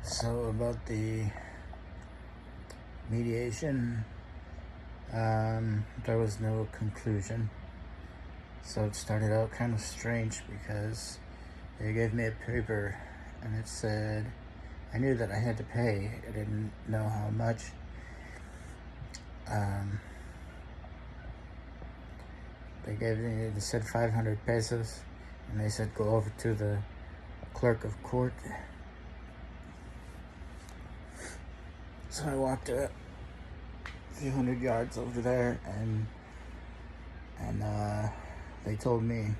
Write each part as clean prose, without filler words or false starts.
So about the mediation, there was no conclusion. So it started out kind of strange because they gave me a paper and it said, I knew that I had to pay. I didn't know how much. They said 500 pesos, and they said go over to the clerk of court. So I walked a few hundred yards over there, and they told me,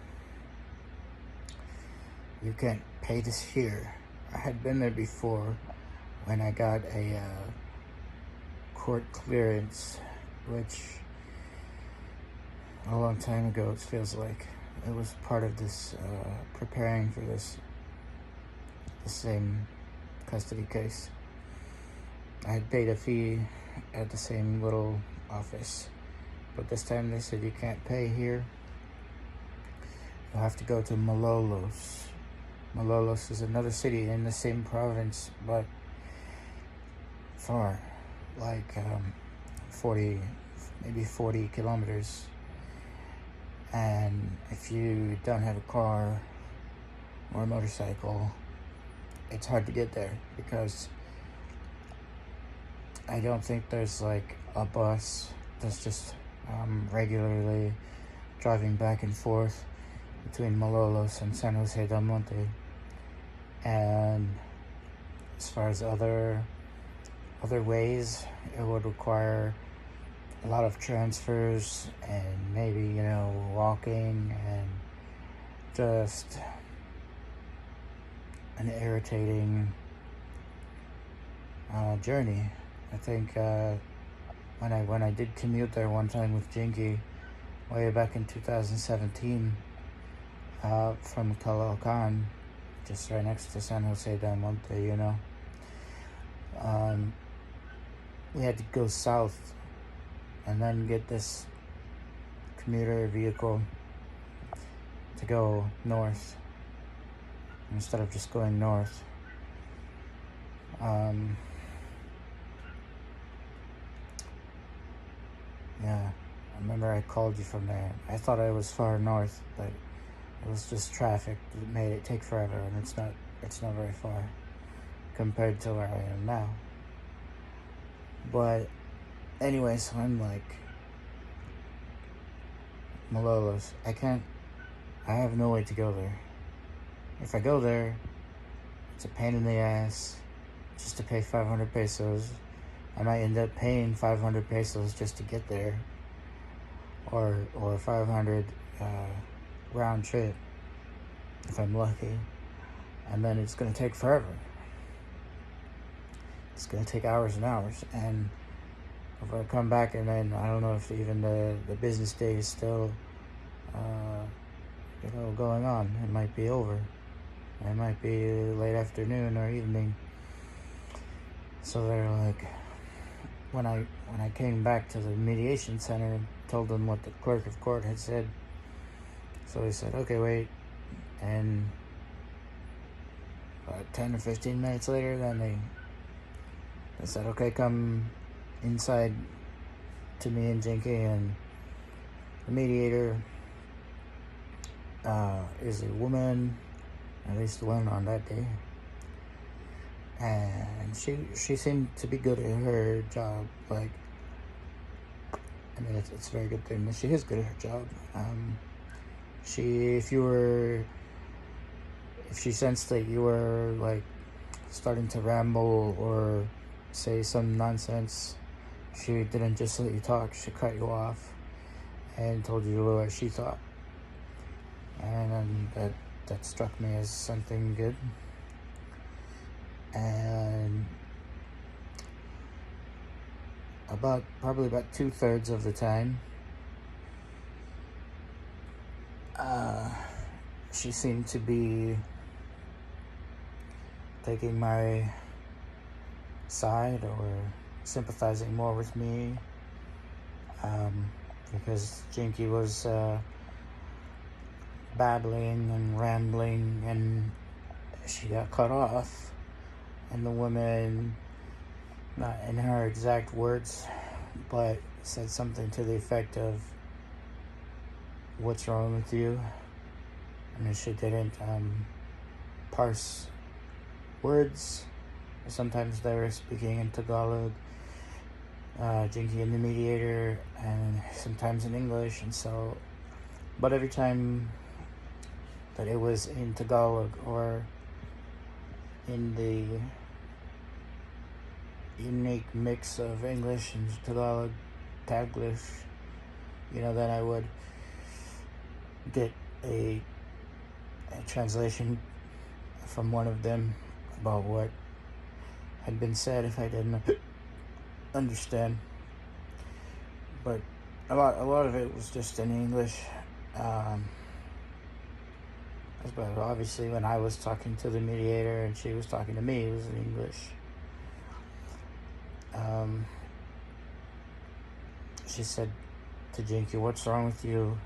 you can't pay this here. I had been there before when I got a court clearance, which a long time ago, it feels like. It was part of this preparing for the same custody case. I had paid a fee at the same little office, but this time they said you can't pay here. You'll have to go to Malolos. Malolos is another city in the same province, but far, like 40 kilometers. And if you don't have a car or a motorcycle, it's hard to get there because I don't think there's like a bus that's just regularly driving back and forth between Malolos and San Jose del Monte. And as far as other ways, it would require a lot of transfers and maybe, walking, and just an irritating journey. I think when I did commute there one time with Jinky way back in 2017 from Caloocan, just right next to San Jose del Monte, we had to go south and then get this commuter vehicle to go north instead of just going north. Yeah, I remember I called you from there. I thought I was far north, but it was just traffic that made it take forever, and it's not very far compared to where I am now. But anyway, so I'm like, Malolos, I have no way to go there. If I go there, it's a pain in the ass just to pay 500 pesos. I might end up paying 500 pesos just to get there, or 500 round trip if I'm lucky, and then it's gonna take forever. It's gonna take hours and hours, and if I come back and then I don't know if even the business day is still going on. It might be over. It might be late afternoon or evening. So they're like, when I came back to the mediation center, told them what the clerk of court had said. So he said, okay, wait. And about 10 or 15 minutes later, then they said, okay, come inside to me and Jinky, and the mediator is a woman, at least one on that day, and she seemed to be good at her job. Like, I mean, it's a very good thing that she is good at her job. If she sensed that you were like starting to ramble or say some nonsense, she didn't just let you talk. She cut you off and told you what she thought, and that struck me as something good. And probably about 2/3 of the time, she seemed to be taking my side or sympathizing more with me, because Jinky was babbling and rambling, and she got cut off, and the woman, not in her exact words, but said something to the effect of, "What's wrong with you?" I mean, she didn't parse words. Sometimes they were speaking in Tagalog, Jinky and the mediator, and sometimes in English. And so, but every time that it was in Tagalog or in the unique mix of English and Taglish, then I would get a translation from one of them about what had been said if I didn't understand. But a lot of it was just in English. But obviously when I was talking to the mediator and she was talking to me, it was in English. She said to Jinky, "What's wrong with you?"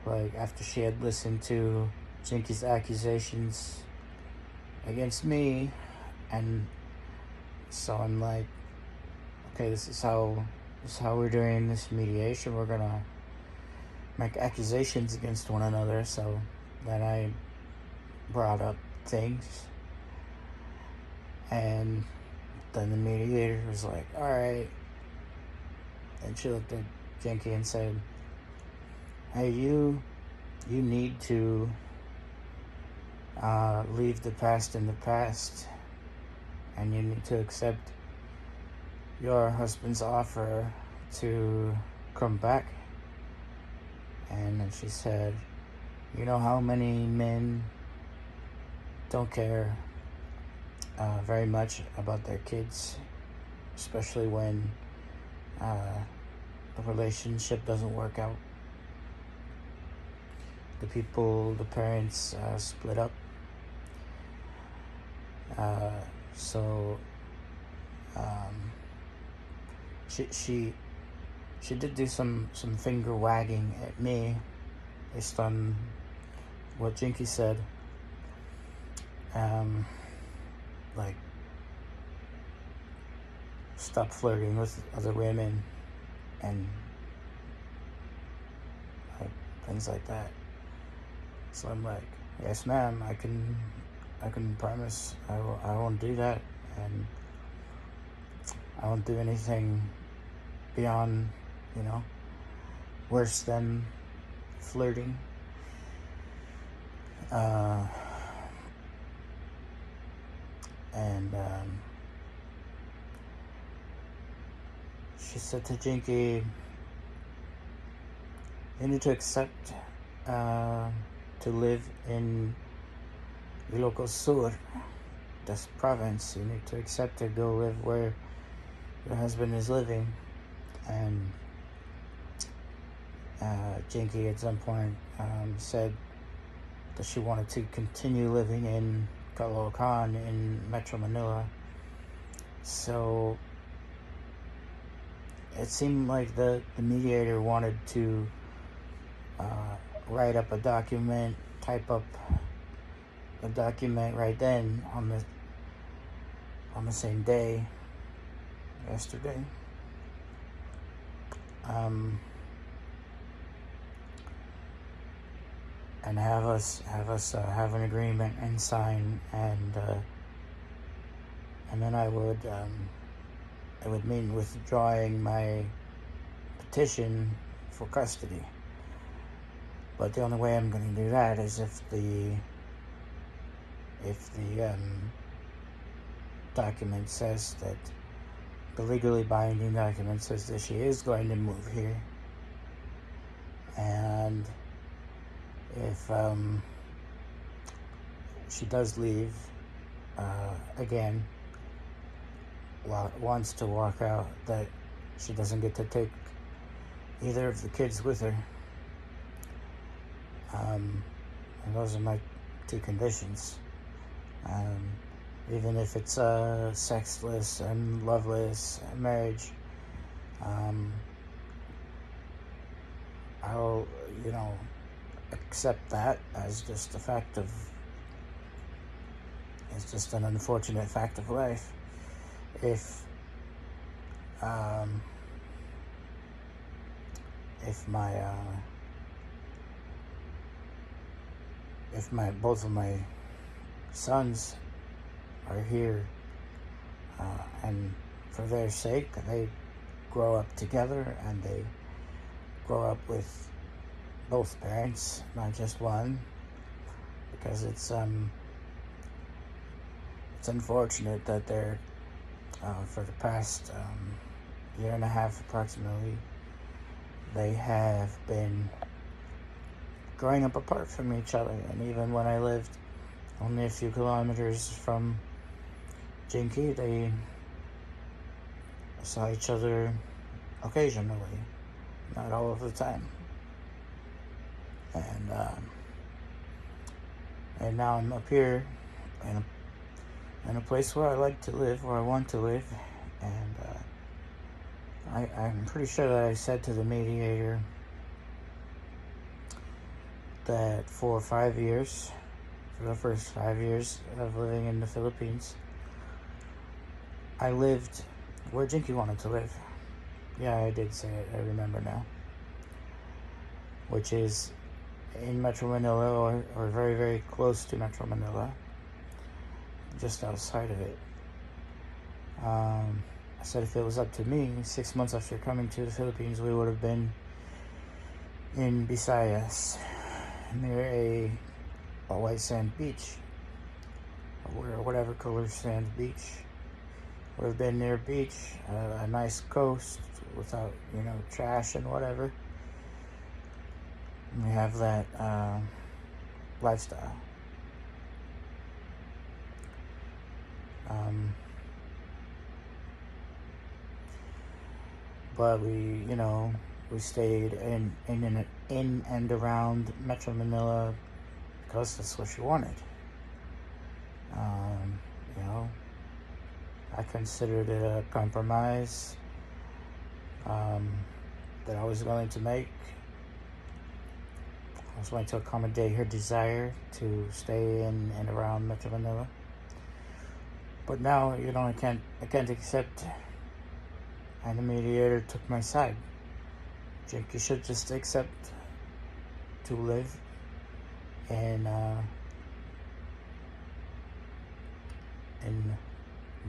Like after she had listened to Jinky's accusations against me, and so I'm like, okay, this is how we're doing this mediation. We're gonna make accusations against one another. So then I brought up things, and then the mediator was like, "All right," and she looked at Jinky and said, "Hey, you need to leave the past in the past, and you need to accept your husband's offer to come back." And then she said, "You know how many men don't care very much about their kids, especially when the relationship doesn't work out. The parents split up. So she did do some finger wagging at me based on what Jinky said. Like, stop flirting with other women and things like that. So I'm like, "Yes, ma'am, I can promise I won't do that, and I won't do anything beyond, worse than flirting." And she said to Jinky, "You need to accept to live in Ilocos Sur, this province. You need to accept to go live where your husband is living." And Jinky at some point said that she wanted to continue living in Caloocan in Metro Manila. So it seemed like the mediator wanted to write up a document, type up a document right then on the same day, yesterday. And have us have an agreement and sign, and then I would mean withdrawing my petition for custody. But the only way I'm going to do that is if the document says that, the legally binding document says that she is going to move here, and if she does leave again, wants to walk out, that she doesn't get to take either of the kids with her. And those are my two conditions. Even if it's a sexless and loveless marriage, I'll, accept that as just a fact of, it's just an unfortunate fact of life. If um, if my both of my sons are here, and for their sake, they grow up together, and they grow up with both parents, not just one, because it's unfortunate that they're for the past year and a half approximately, they have been growing up apart from each other. And even when I lived only a few kilometers from Jinky, they saw each other occasionally, not all of the time. And now I'm up here in a place where I like to live, where I want to live, and I'm pretty sure that I said to the mediator that for the first 5 years of living in the Philippines, I lived where Jinky wanted to live. Yeah, I did say it, I remember now. Which is in Metro Manila, or very, very close to Metro Manila, just outside of it. I said if it was up to me, 6 months after coming to the Philippines, we would have been in Visayas, near a white sand beach, or whatever color sand beach. Would have been near a beach, a nice coast without, trash and whatever. And we have that lifestyle. But we stayed in and around Metro Manila because that's what she wanted. I considered it a compromise that I was willing to make. I was willing to accommodate her desire to stay in and around Metro Manila. But now, I can't accept. And the mediator took my side. Jinky should just accept to live in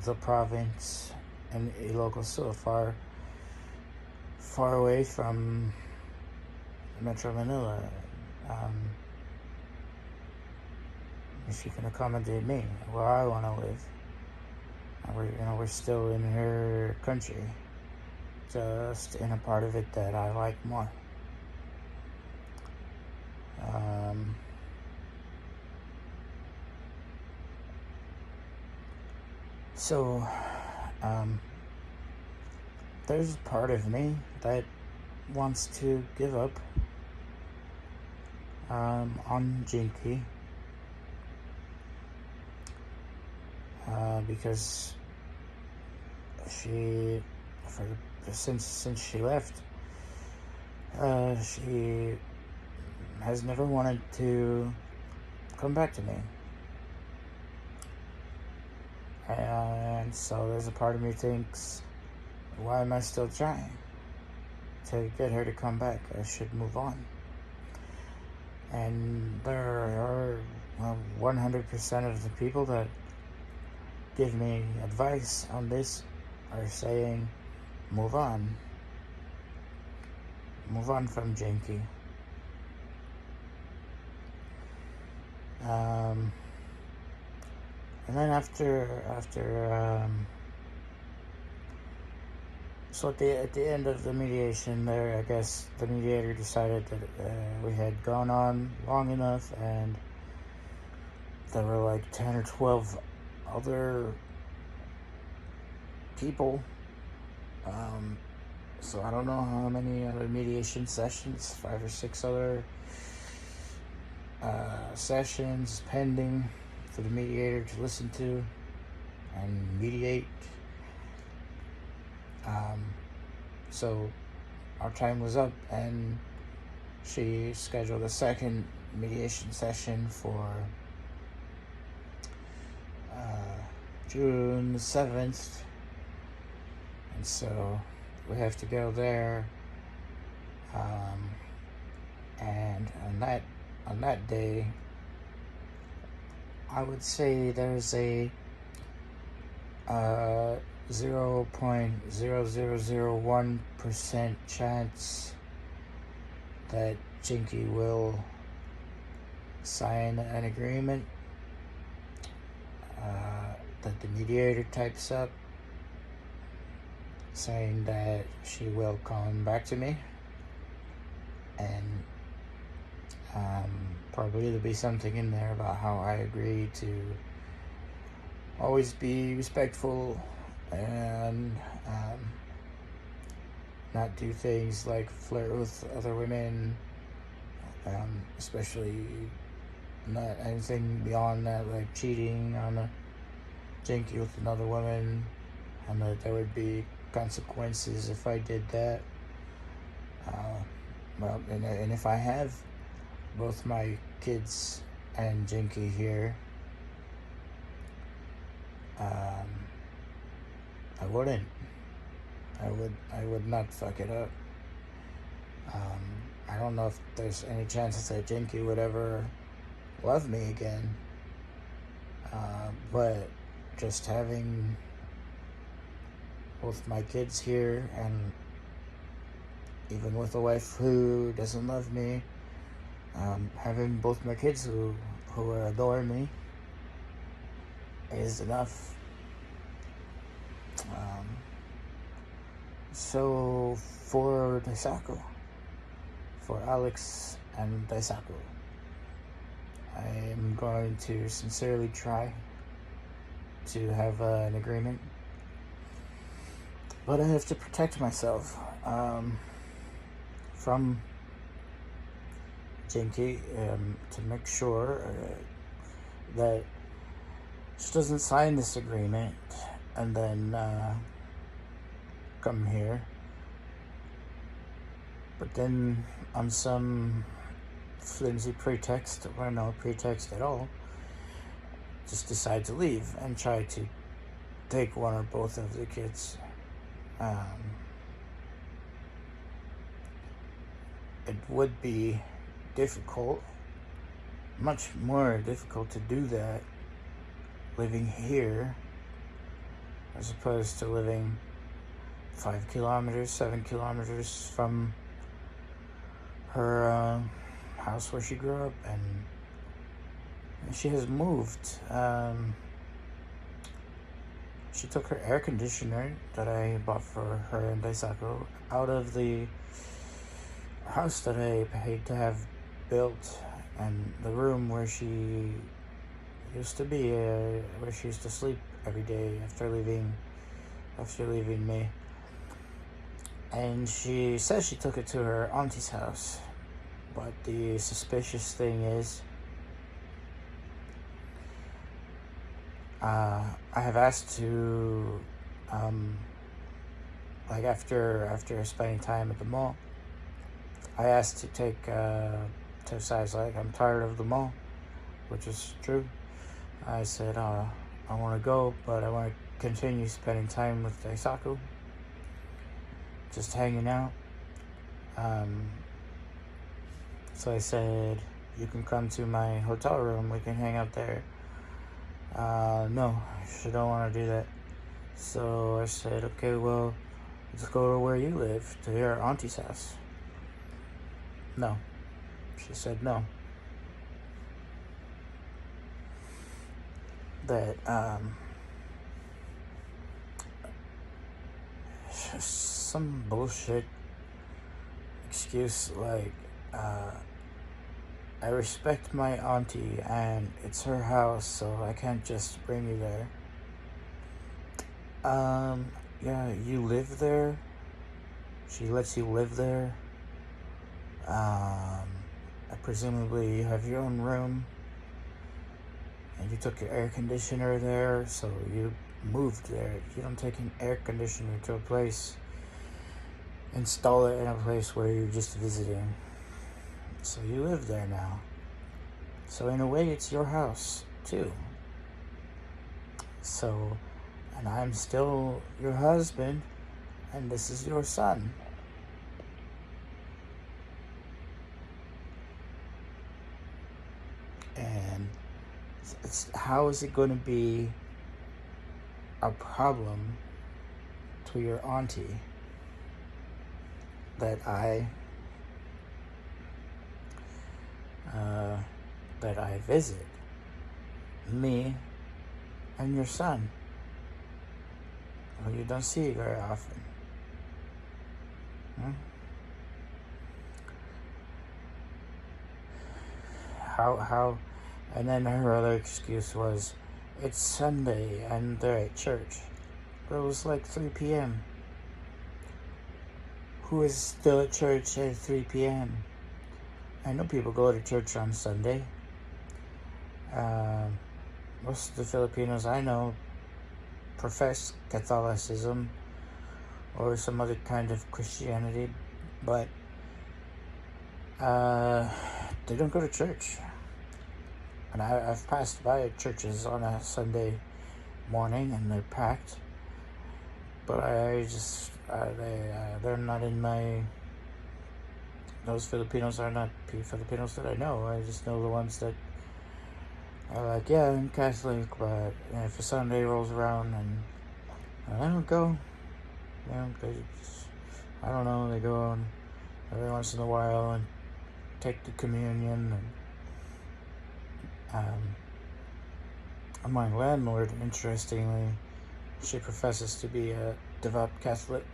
the province in Ilocos, so far away from Metro Manila. If she can accommodate me where I want to live, and we're still in her country, just in a part of it that I like more. So there's a part of me that wants to give up on Jinky, because since she left, she has never wanted to come back to me. And so there's a part of me thinks, why am I still trying to get her to come back? I should move on. And there are 100% of the people that give me advice on this are saying, move on from Jinky. And then so at the end of the mediation there, I guess the mediator decided that we had gone on long enough, and there were like 10 or 12 other people. So I don't know how many other mediation sessions, 5 or 6 other sessions pending for the mediator to listen to and mediate. So our time was up, and she scheduled a second mediation session for June the 7th, and so we have to go there. And on that day, I would say there's a 0.0001% chance that Jinky will sign an agreement that the mediator types up, saying that she will come back to me, and probably there'll be something in there about how I agree to always be respectful and not do things like flirt with other women, especially not anything beyond that, like cheating on a Jinky with another woman, and that there would be consequences if I did that. And if I have both my kids and Jinky here, I wouldn't. I would not fuck it up. I don't know if there's any chances that Jinky would ever love me again. But just having both my kids here, and even with a wife who doesn't love me, having both my kids who adore me is enough. So for Daisaku, for Alex and Daisaku, I am going to sincerely try to have an agreement, but I have to protect myself from Jinky, to make sure that she doesn't sign this agreement and then come here, but then on some flimsy pretext, or no pretext at all, just decide to leave and try to take one or both of the kids. It would be difficult, much more difficult to do that living here as opposed to living 5 kilometers, 7 kilometers from her house where she grew up, and she has moved. She took her air conditioner that I bought for her and Daisaku out of the house that I paid to have built, and the room where she used to be, where she used to sleep every day after leaving me. And she says she took it to her auntie's house, but the suspicious thing is, I have asked to, like after spending time at the mall, I asked to take to size, like, I'm tired of the mall, which is true. I said, I want to go, but I want to continue spending time with Daisaku, just hanging out. So I said, you can come to my hotel room, we can hang out there. No, she don't want to do that. So I said, okay, well, let's go to where you live, to your auntie's house. No. She said no. That, some bullshit excuse like, I respect my auntie and it's her house, so I can't just bring you there. Yeah, you live there. She lets you live there. Presumably you have your own room, and you took your air conditioner there, so you moved there. You don't take an air conditioner to a place, install it in a place where you're just visiting. So you live there now. So in a way, it's your house too. So, and I'm still your husband, and this is your son. And how is it going to be a problem to your auntie that I visit me and your son, who you don't see very often? How? And then her other excuse was, it's Sunday and they're at church. But it was like 3 p.m. Who is still at church at 3 p.m.? I know people go to church on Sunday. Most of the Filipinos I know profess Catholicism or some other kind of Christianity, but they don't go to church. And I've passed by churches on a Sunday morning and they're packed, but they're not in my. Those Filipinos are not Filipinos that I know. I just know the ones that are like, yeah, I'm Catholic, but if a Sunday rolls around and I don't go, they just, I don't know, they go on every once in a while and take the communion. And my landlord, interestingly, she professes to be a devout Catholic,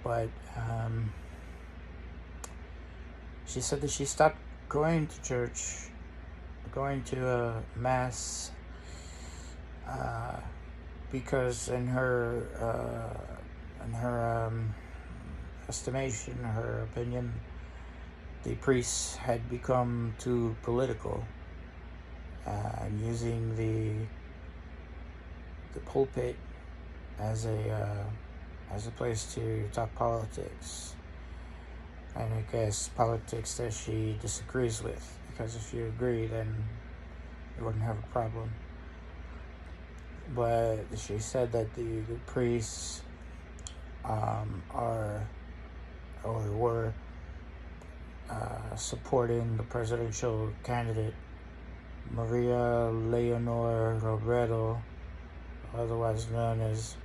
but she said that she stopped going to church, going to mass, because in her estimation, her opinion, the priests had become too political, and using the pulpit as a place to talk politics. And I guess politics that she disagrees with, because if you agree, then you wouldn't have a problem. But she said that the priests were supporting the presidential candidate Maria Leonor Robredo, otherwise known as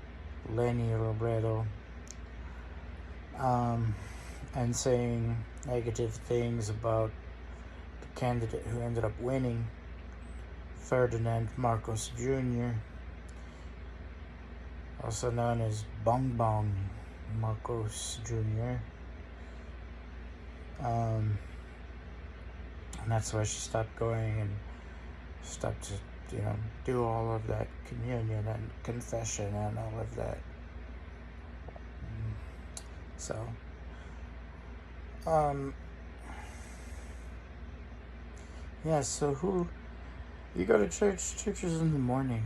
Leni Robredo, and saying negative things about the candidate who ended up winning, Ferdinand Marcos Jr., also known as Bong Bong Marcos Jr. And that's why she stopped going and stopped to, do all of that communion and confession and all of that. So, so you go to churches in the morning.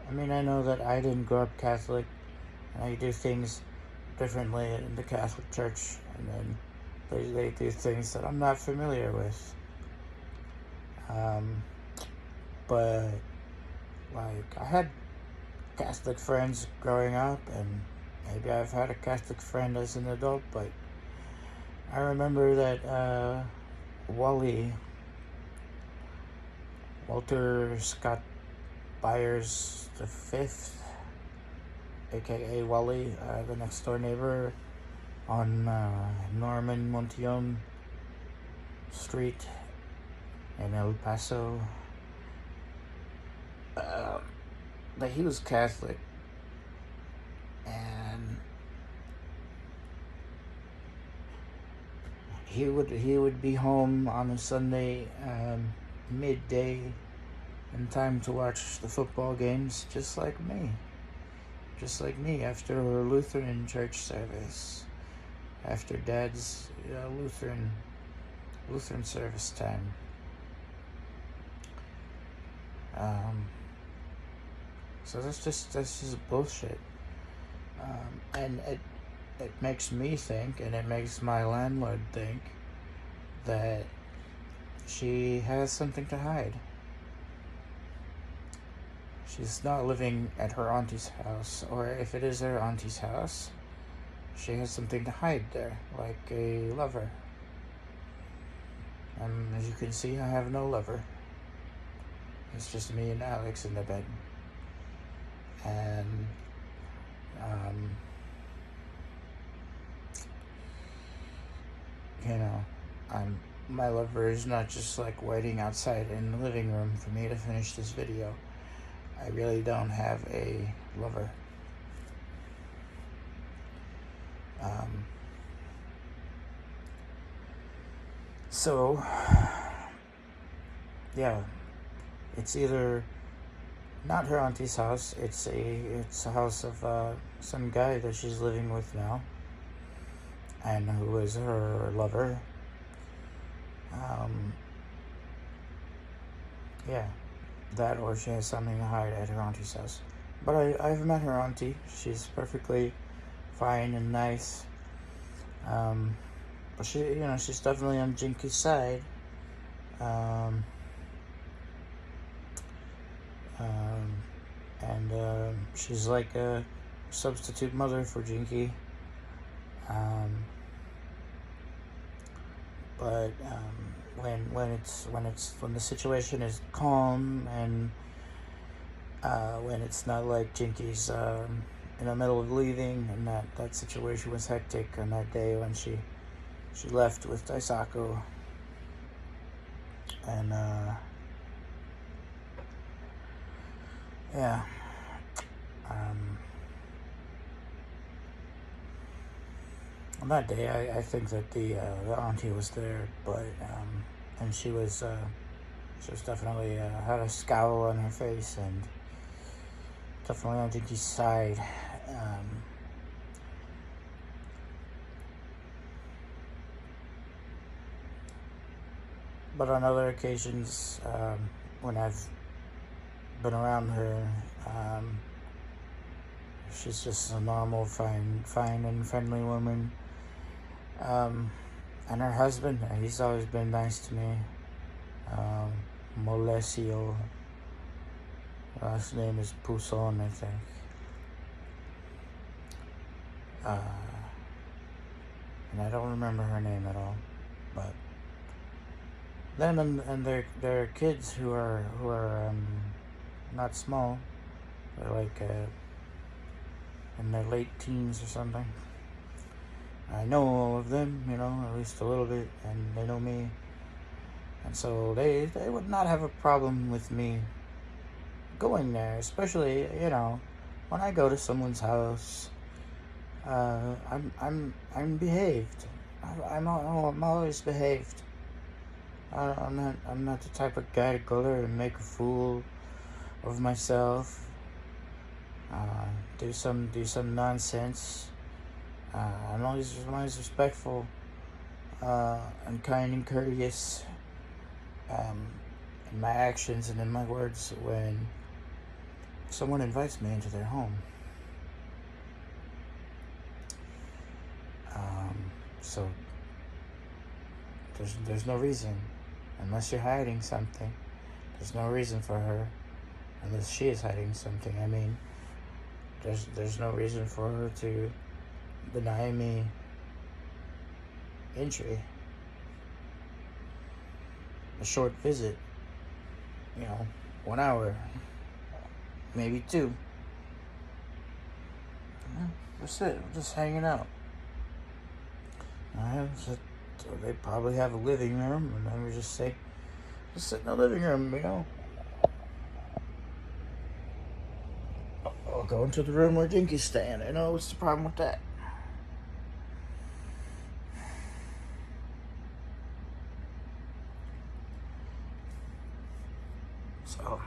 I mean, I know that I didn't grow up Catholic, and I do things differently in the Catholic Church, and then they do things that I'm not familiar with. But, like, I had Catholic friends growing up, and maybe I've had a Catholic friend as an adult, but I remember that Walter Scott Byers V, aka Wally, the next door neighbor on Norman Montiel Street in El Paso, that he was Catholic, and he would be home on a Sunday midday in time to watch the football games, just like me after a Lutheran church service, after Dad's Lutheran service time. So that's just bullshit, and it makes me think, and it makes my landlord think, that she has something to hide. She's not living at her auntie's house, or if it is her auntie's house, she has something to hide there, like a lover. And as you can see, I have no lover. It's just me and Alex in the bed. And you know, my lover is not just like waiting outside in the living room for me to finish this video. I really don't have a lover. So yeah, it's either not her auntie's house, it's a house of some guy that she's living with now, and who is her lover. Yeah, that, or she has something to hide at her auntie's house. But I've met her auntie. She's perfectly fine and nice. But she's definitely on Jinky's side. And she's like a substitute mother for Jinky. But when the situation is calm, and when it's not like Jinky's in the middle of leaving, and that situation was hectic on that day when she left with Daisaku, and yeah, on that day I think that the auntie was there, but and she was definitely had a scowl on her face, and definitely on Jinky's side. But on other occasions, when I've been around her, she's just a normal, fine and friendly woman. And her husband, he's always been nice to me. Molesio. Last name is Puson, I think. And I don't remember her name at all, but them and their kids who are not small. They're like in their late teens or something. I know all of them, at least a little bit, and they know me, and so they would not have a problem with me going there, especially when I go to someone's house. I'm behaved. I'm always behaved. I'm not the type of guy to go there and make a fool of myself. Do some nonsense. I'm always respectful, and kind and courteous, in my actions and in my words when someone invites me into their home. So there's no reason, unless you're hiding something. There's no reason for her, unless she is hiding something. I mean, there's no reason for her to deny me entry. A short visit, 1 hour, maybe 2. That's it. We're just hanging out. So they probably have a living room, and then we just sit in the living room, I'll go into the room where Jinky's staying. What's the problem with that? So,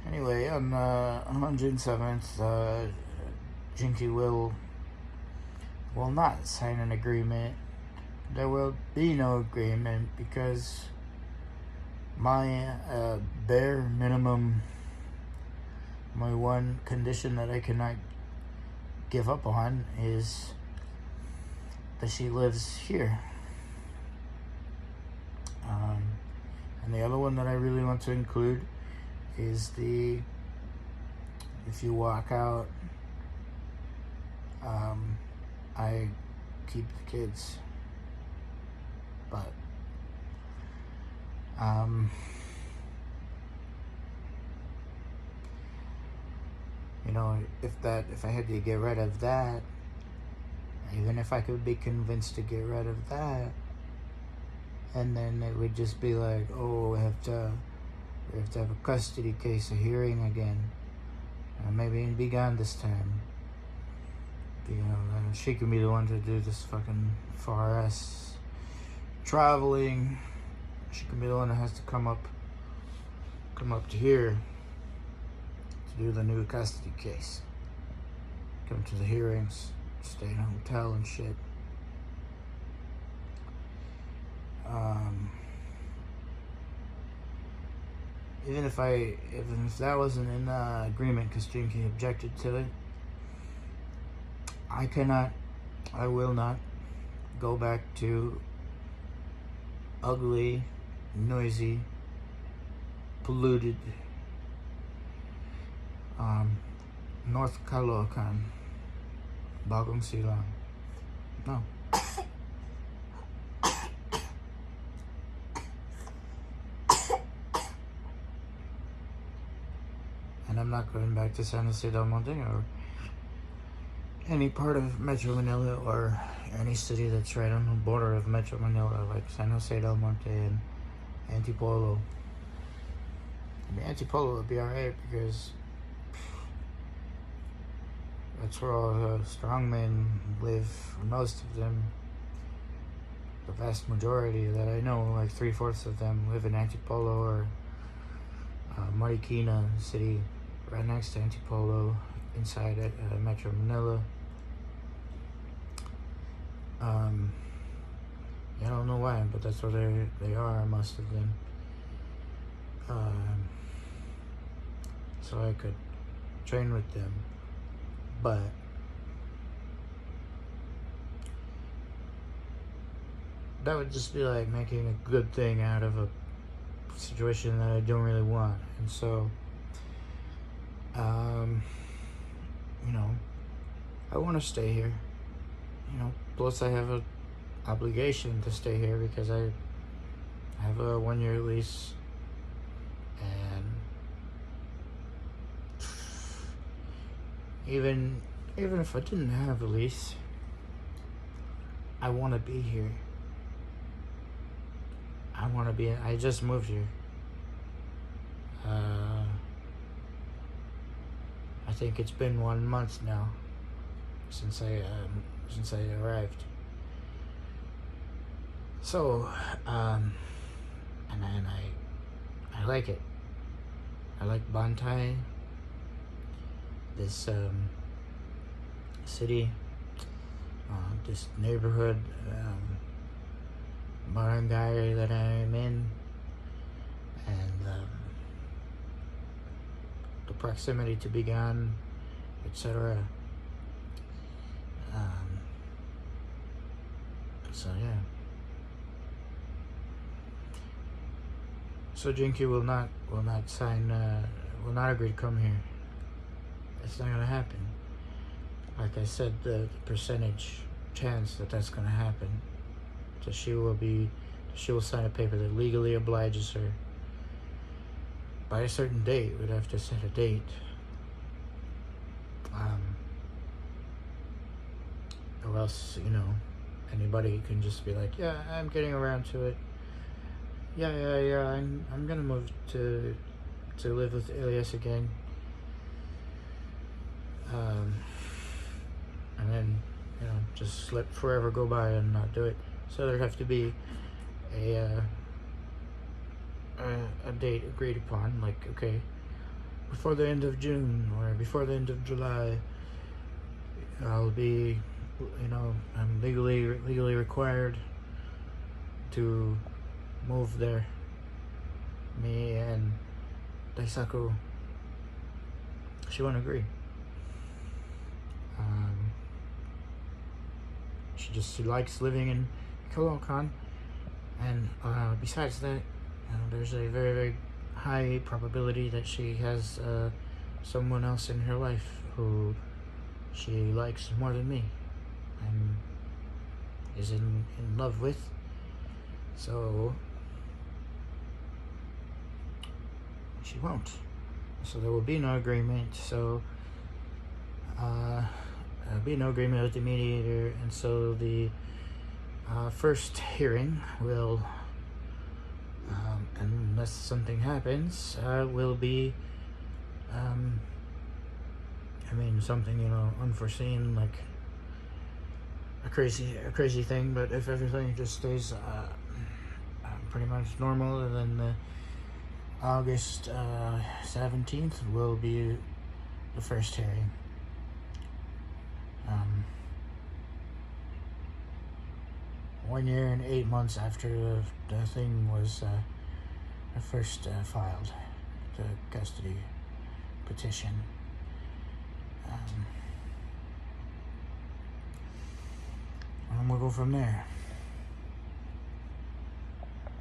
anyway, on June 7th, Jinky will not sign an agreement. There will be no agreement because my bare minimum, my one condition that I cannot give up on is that she lives here. And the other one that I really want to include is if you walk out, I keep the kids. But you know, if I had to get rid of that, even if I could be convinced to get rid of that, and then it would just be like, oh, we have to have a custody case, a hearing again, maybe it'd be gone this time. You know, she can be the one to do this fucking far ass traveling. She can be the one that has to come up to here to do the new custody case. Come to the hearings, stay in a hotel and shit. Even if that wasn't in agreement, because Jinky objected to it, I will not go back to ugly, noisy, polluted North Caloocan, Bagong Silang. No. And I'm not going back to San Jose del Monte or any part of Metro Manila or any city that's right on the border of Metro Manila, like San Jose del Monte and Antipolo. I mean, Antipolo would be alright because that's where all the strongmen live. Most of them, the vast majority that I know, like 3/4 of them live in Antipolo or Marikina City, right next to Antipolo, inside Metro Manila. I don't know why, but that's where they are, most of them. So I could train with them, but that would just be like making a good thing out of a situation that I don't really want. And so you know, I want to stay here, you know, plus I have a obligation to stay here because I have a 1-year lease, and even if I didn't have a lease, I want to be here. I just moved here. I think it's been 1 month now since I arrived. So, and I like it. I like Bantay, this city, this neighborhood, barangay that I'm in, and the proximity to Bigan, etc. So yeah. So Jinky will not agree to come here. It's not gonna happen. Like I said, the percentage chance that that's gonna happen. So she will sign a paper that legally obliges her by a certain date. We'd have to set a date. Or else, you know, anybody can just be like, yeah, I'm getting around to it. Yeah, I'm gonna move to live with Elias again. And then, you know, just let forever go by and not do it. So there'd have to be a date agreed upon, like, okay, before the end of June or before the end of July, I'll be, you know, I'm legally required to move there. Me and Daisaku, she won't agree. She likes living in Caloocan, and besides that, there's a very, very high probability that she has someone else in her life who she likes more than me and is in love with. So she won't. So there will be no agreement. So there'll be no agreement with the mediator, and so the first hearing will, unless something happens, will be, something, unforeseen, like a crazy thing. But if everything just stays pretty much normal, then the August 17th will be the first hearing. 1 year and 8 months after the thing was first filed, the custody petition. And we'll go from there.